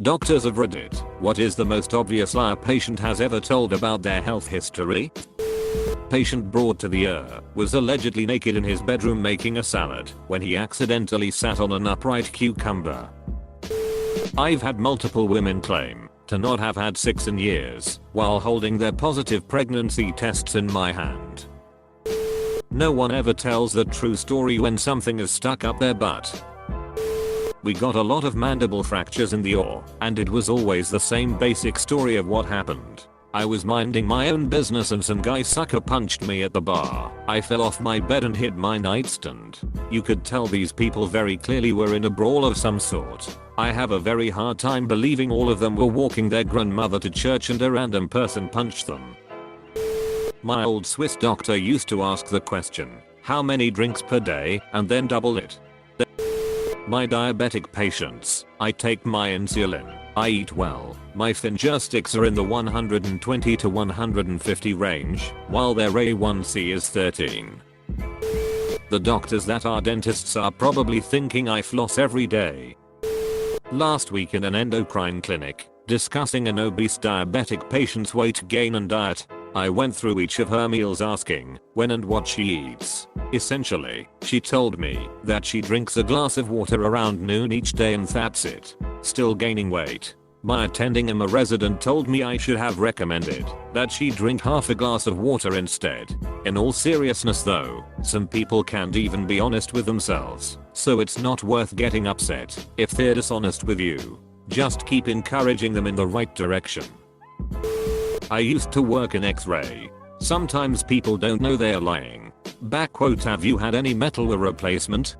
Doctors of Reddit, what is the most obvious lie a patient has ever told about their health history? Patient brought to the ER was allegedly naked in his bedroom making a salad when he accidentally sat on an upright cucumber. I've had multiple women claim to not have had sex in years while holding their positive pregnancy tests in my hand. No one ever tells the true story when something is stuck up their butt. We got a lot of mandible fractures in the OR, and it was always the same basic story of what happened. I was minding my own business and some guy sucker punched me at the bar. I fell off my bed and hit my nightstand. You could tell these people very clearly were in a brawl of some sort. I have a very hard time believing all of them were walking their grandmother to church and a random person punched them. My old Swiss doctor used to ask the question, how many drinks per day, and then double it. My diabetic patients, I take my insulin, I eat well, my fingerstics are in the 120 to 150 range, while their A1C is 13. The doctors that are dentists are probably thinking I floss every day. Last week in an endocrine clinic, discussing an obese diabetic patient's weight gain and diet, I went through each of her meals asking when and what she eats. Essentially, she told me that she drinks a glass of water around noon each day and that's it. Still gaining weight. My attending EMA resident told me I should have recommended that she drink half a glass of water instead. In all seriousness though, some people can't even be honest with themselves, so it's not worth getting upset if they're dishonest with you. Just keep encouraging them in the right direction. I used to work in X-ray. Sometimes people don't know they're lying. Backquote, have you had any metal replacement?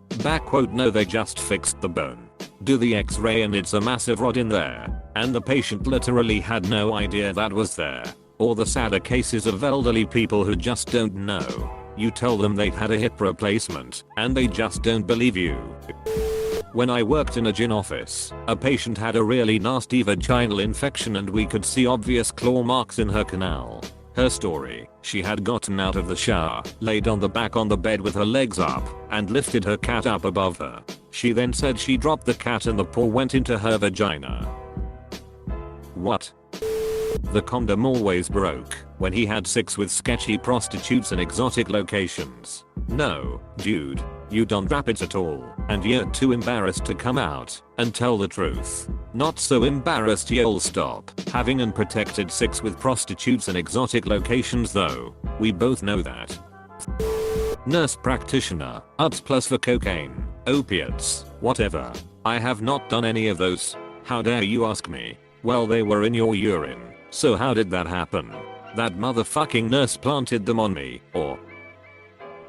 Backquote, no, they just fixed the bone. Do the X-ray and it's a massive rod in there, and the patient literally had no idea that was there. Or the sadder cases of elderly people who just don't know. You tell them they've had a hip replacement, and they just don't believe you. When I worked in a gyn office, a patient had a really nasty vaginal infection and we could see obvious claw marks in her canal. Her story, she had gotten out of the shower, laid on the back on the bed with her legs up, and lifted her cat up above her. She then said she dropped the cat and the paw went into her vagina. What? The condom always broke when he had sex with sketchy prostitutes in exotic locations. No, dude, you don't wrap it at all, and you're too embarrassed to come out and tell the truth. Not so embarrassed you'll stop having unprotected sex with prostitutes in exotic locations though. We both know that. Nurse practitioner, ups plus for cocaine, opiates, whatever. I have not done any of those. How dare you ask me? Well, they were in your urine. So how did that happen? That motherfucking nurse planted them on me, or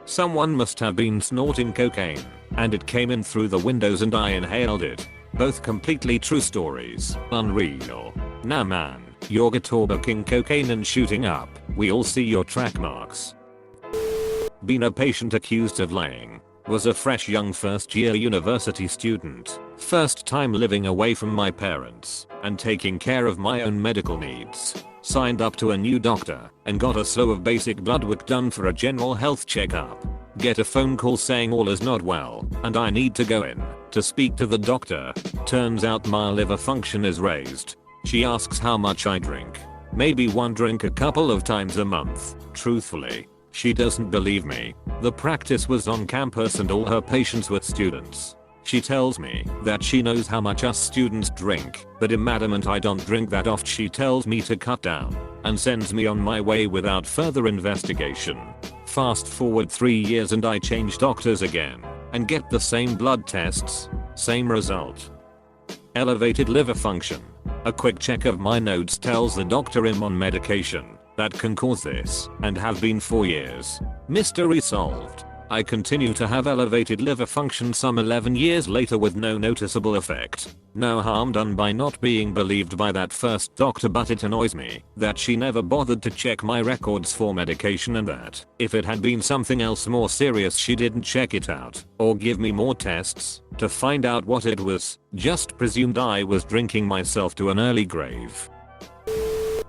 someone must have been snorting cocaine, and it came in through the windows and I inhaled it. Both completely true stories. Unreal. Nah man, you're guitar-booking cocaine and shooting up. We all see your track marks. Been a patient accused of lying. Was a fresh young first year university student. First time living away from my parents and taking care of my own medical needs. Signed up to a new doctor and got a slew of basic blood work done for a general health checkup. Get a phone call saying all is not well and I need to go in to speak to the doctor. Turns out my liver function is raised. She asks how much I drink. Maybe one drink a couple of times a month. Truthfully, she doesn't believe me. The practice was on campus and all her patients were students. She tells me that she knows how much us students drink, but am adamant I don't drink that oft. She tells me to cut down and sends me on my way without further investigation. Fast forward 3 years and I change doctors again and get the same blood tests, same result. Elevated liver function. A quick check of my notes tells the doctor I'm on medication that can cause this and have been for years. Mystery solved. I continue to have elevated liver function some 11 years later with no noticeable effect. No harm done by not being believed by that first doctor, but it annoys me that she never bothered to check my records for medication and that if it had been something else more serious she didn't check it out or give me more tests to find out what it was, just presumed I was drinking myself to an early grave.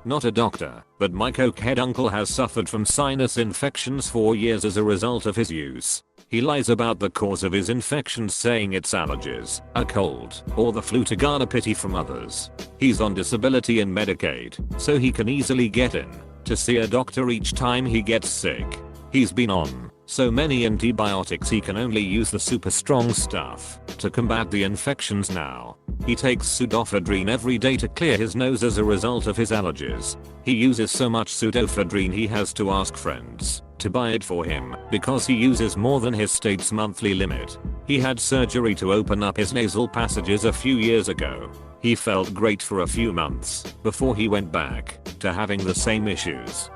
Not a doctor, but my cokehead uncle has suffered from sinus infections for years as a result of his use. He lies about the cause of his infections, saying it's allergies, a cold, or the flu to garner pity from others. He's on disability and Medicaid, so he can easily get in to see a doctor each time he gets sick. He's been on so many antibiotics he can only use the super strong stuff to combat the infections now. He takes pseudoephedrine every day to clear his nose as a result of his allergies. He uses so much pseudoephedrine he has to ask friends to buy it for him because he uses more than his state's monthly limit. He had surgery to open up his nasal passages a few years ago. He felt great for a few months before he went back to having the same issues.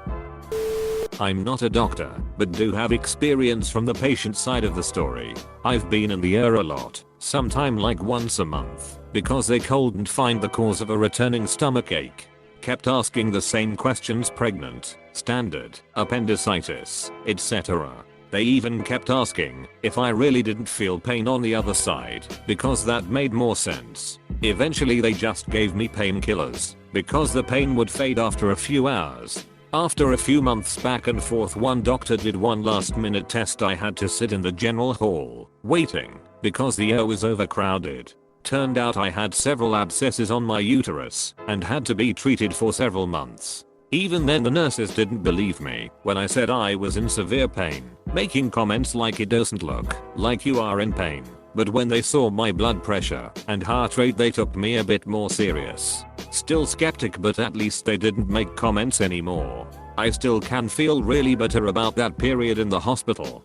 I'm not a doctor, but do have experience from the patient side of the story. I've been in the ER a lot, sometime like once a month, because they couldn't find the cause of a returning stomach ache. Kept asking the same questions: pregnant, standard, appendicitis, etc. They even kept asking if I really didn't feel pain on the other side, because that made more sense. Eventually they just gave me painkillers, because the pain would fade after a few hours. After a few months back and forth, one doctor did one last minute test. I had to sit in the general hall, waiting, because the ER was overcrowded. Turned out I had several abscesses on my uterus, and had to be treated for several months. Even then the nurses didn't believe me when I said I was in severe pain, making comments like it doesn't look like you are in pain. But when they saw my blood pressure and heart rate they took me a bit more serious. Still skeptic, but at least they didn't make comments anymore. I still can feel really bitter about that period in the hospital.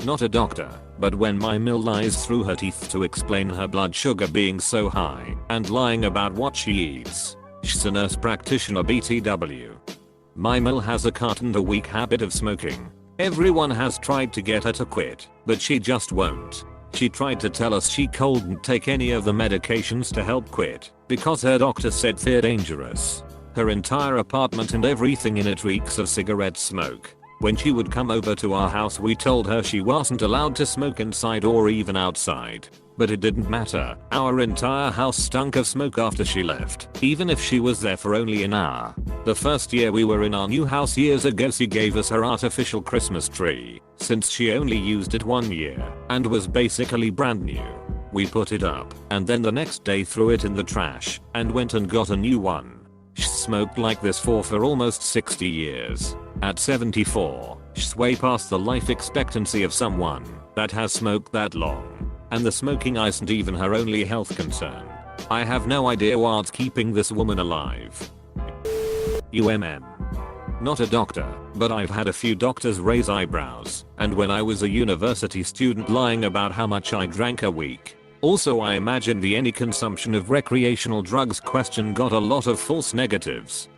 Not a doctor, but when my mill lies through her teeth to explain her blood sugar being so high and lying about what she eats. She's a nurse practitioner BTW. My mill has a carton-a-week habit of smoking. Everyone has tried to get her to quit, but she just won't. She tried to tell us she couldn't take any of the medications to help quit because her doctor said they're dangerous. Her entire apartment and everything in it reeks of cigarette smoke. When she would come over to our house we told her she wasn't allowed to smoke inside or even outside. But it didn't matter. Our entire house stunk of smoke after she left, even if she was there for only an hour. The first year we were in our new house years ago she gave us her artificial Christmas tree, since she only used it 1 year and was basically brand new. We put it up and then the next day threw it in the trash and went and got a new one. She smoked like this for almost 60 years. At 74, she's way past the life expectancy of someone that has smoked that long. And the smoking isn't even her only health concern. I have no idea what's keeping this woman alive. Not a doctor, but I've had a few doctors raise eyebrows, and when I was a university student lying about how much I drank a week. Also I imagine the any consumption of recreational drugs question got a lot of false negatives.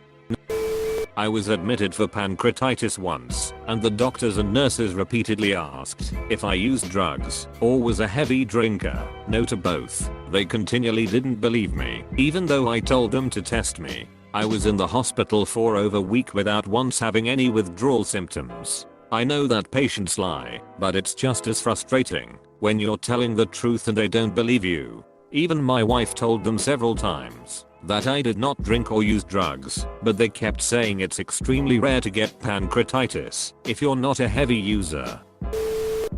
I was admitted for pancreatitis once, and the doctors and nurses repeatedly asked if I used drugs or was a heavy drinker. No to both. They continually didn't believe me, even though I told them to test me. I was in the hospital for over a week without once having any withdrawal symptoms. I know that patients lie, but it's just as frustrating when you're telling the truth and they don't believe you. Even my wife told them several times that I did not drink or use drugs, but they kept saying it's extremely rare to get pancreatitis if you're not a heavy user.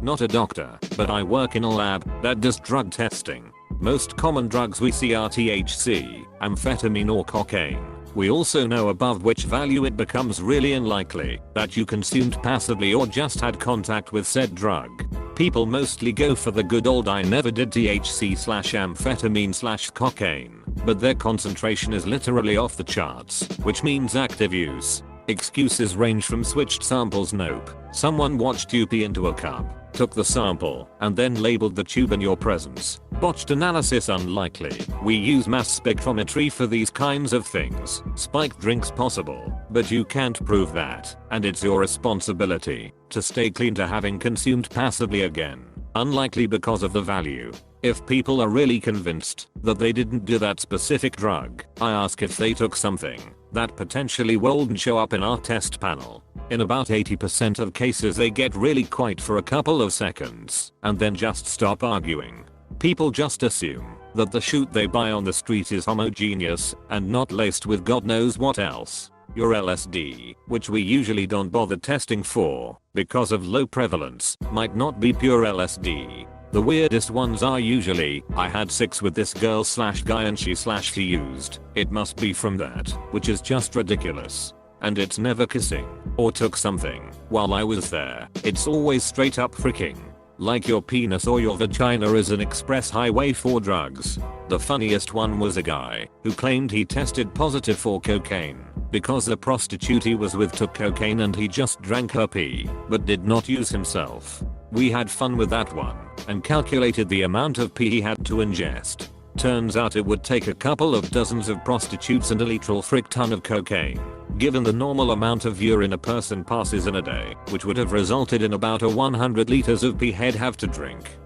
Not a doctor, but I work in a lab that does drug testing. Most common drugs we see are THC, amphetamine or cocaine. We also know above which value it becomes really unlikely that you consumed passively or just had contact with said drug. People mostly go for the good old I never did THC/amphetamine/cocaine, but their concentration is literally off the charts, which means active use. Excuses range from switched samples. Nope. Someone watched you pee into a cup, took the sample, and then labeled the tube in your presence. Botched analysis unlikely. We use mass spectrometry for these kinds of things. Spiked drinks possible, but you can't prove that, and it's your responsibility to stay clean to having consumed passively again. Unlikely because of the value. If people are really convinced that they didn't do that specific drug, I ask if they took something that potentially wouldn't show up in our test panel. In about 80% of cases they get really quiet for a couple of seconds and then just stop arguing. People just assume that the shoot they buy on the street is homogeneous and not laced with God knows what else. Your LSD, which we usually don't bother testing for because of low prevalence, might not be pure LSD. The weirdest ones are usually, I had sex with this girl / guy and she used. It must be from that, which is just ridiculous. And it's never kissing or took something while I was there. It's always straight up freaking. Like your penis or your vagina is an express highway for drugs. The funniest one was a guy who claimed he tested positive for cocaine because the prostitute he was with took cocaine and he just drank her pee but did not use himself. We had fun with that one and calculated the amount of pee he had to ingest. Turns out it would take a couple of dozens of prostitutes and a literal frick ton of cocaine, given the normal amount of urine a person passes in a day, which would have resulted in about 100 liters of pee he'd have to drink.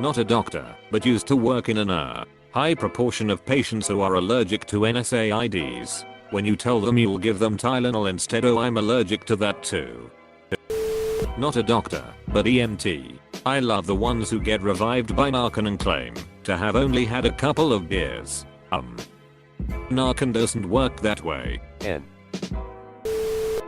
Not a doctor, but used to work in an high proportion of patients who are allergic to NSAIDs. When you tell them you'll give them Tylenol instead, oh I'm allergic to that too. Not a doctor, but EMT. I love the ones who get revived by Narcan and claim to have only had a couple of beers. Narcan doesn't work that way.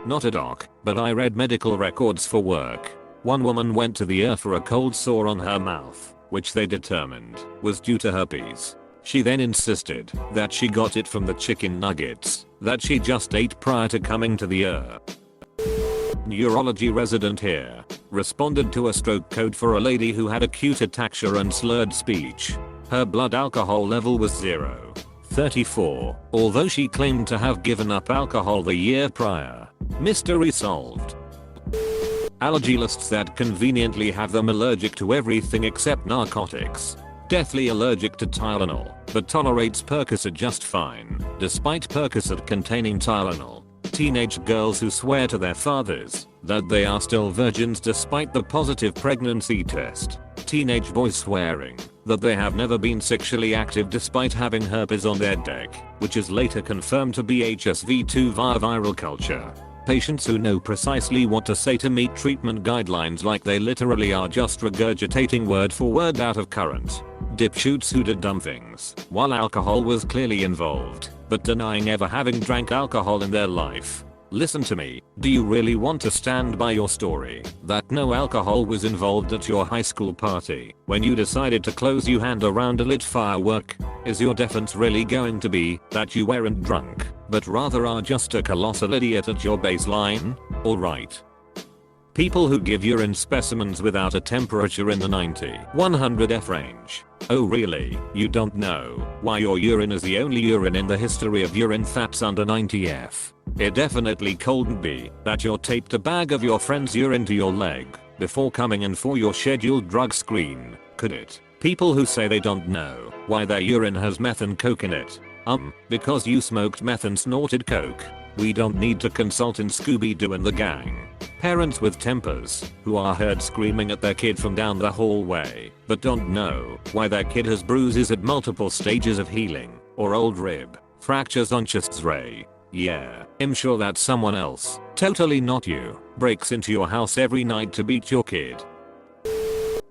Not a doc, but I read medical records for work. One woman went to the ER for a cold sore on her mouth, which they determined was due to herpes. She then insisted that she got it from the chicken nuggets that she just ate prior to coming to the ER. Neurology resident here responded to a stroke code for a lady who had acute ataxia and slurred speech. Her blood alcohol level was 0.34, although she claimed to have given up alcohol the year prior. Mystery solved. Allergy lists that conveniently have them allergic to everything except narcotics. Deathly allergic to Tylenol, but tolerates Percocet just fine, despite Percocet containing Tylenol. Teenage girls who swear to their fathers that they are still virgins despite the positive pregnancy test. Teenage boys swearing that they have never been sexually active despite having herpes on their deck, which is later confirmed to be HSV2 via viral culture. Patients who know precisely what to say to meet treatment guidelines like they literally are just regurgitating word for word out of current. Dipshoots who did dumb things while alcohol was clearly involved, but denying ever having drank alcohol in their life. Listen to me, do you really want to stand by your story that no alcohol was involved at your high school party when you decided to close your hand around a lit firework? Is your defense really going to be that you weren't drunk, but rather are just a colossal idiot at your baseline? Alright. People who give urine specimens without a temperature in the 90-100 F range. Oh really? You don't know why your urine is the only urine in the history of urine that's under 90 F? It definitely couldn't be that you taped a bag of your friend's urine to your leg before coming in for your scheduled drug screen, could it? People who say they don't know why their urine has meth and coke in it. Because you smoked meth and snorted coke. We don't need to consult in Scooby-Doo and the gang. Parents with tempers who are heard screaming at their kid from down the hallway but don't know why their kid has bruises at multiple stages of healing or old rib fractures on chest's ray. Yeah, I'm sure that someone else, totally not you, breaks into your house every night to beat your kid.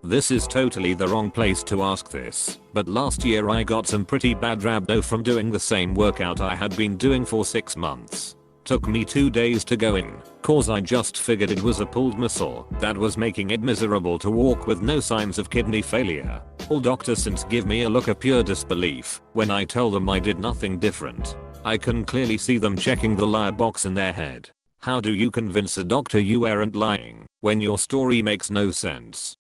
This is totally the wrong place to ask this, but last year I got some pretty bad rhabdo from doing the same workout I had been doing for 6 months. Took me 2 days to go in, cause I just figured it was a pulled muscle that was making it miserable to walk with no signs of kidney failure. All doctors since give me a look of pure disbelief when I tell them I did nothing different. I can clearly see them checking the liar box in their head. How do you convince a doctor you aren't lying when your story makes no sense?